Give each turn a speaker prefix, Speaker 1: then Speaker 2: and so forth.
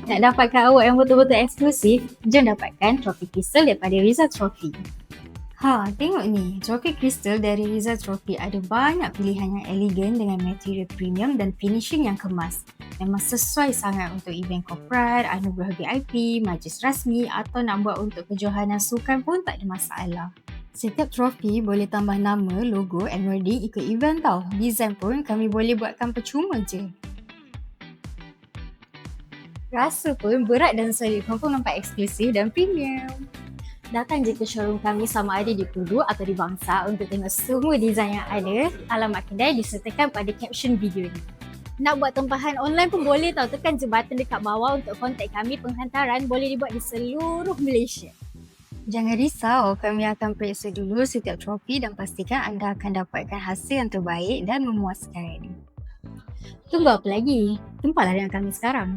Speaker 1: Nak dapatkan award yang betul-betul eksklusif, jom dapatkan trofi kristal daripada Rizal Trophy. Tengok ni, trofi kristal dari Rizal Trophy ada banyak pilihan yang elegan dengan material premium dan finishing yang kemas. Memang sesuai sangat untuk event korporat, anugerah VIP, majlis rasmi atau nak buat untuk kejohanan sukan pun tak ada masalah. Setiap trofi boleh tambah nama, logo and wording ikut event tau. Design pun kami boleh buatkan percuma je. Rasa pun berat dan solid, confirm nampak eksklusif dan premium. Datang je ke showroom kami sama ada di Pudu atau di Bangsa untuk tengok semua design yang ada. Alamat kedai disertakan pada caption video ni. Nak buat tempahan online pun boleh tau. Tekan je button dekat bawah untuk kontak kami. Penghantaran boleh dibuat di seluruh Malaysia. Jangan risau, kami akan periksa dulu setiap trofi dan pastikan anda akan dapatkan hasil yang terbaik dan memuaskan. Tunggu apa lagi? Jumpalah dengan kami sekarang.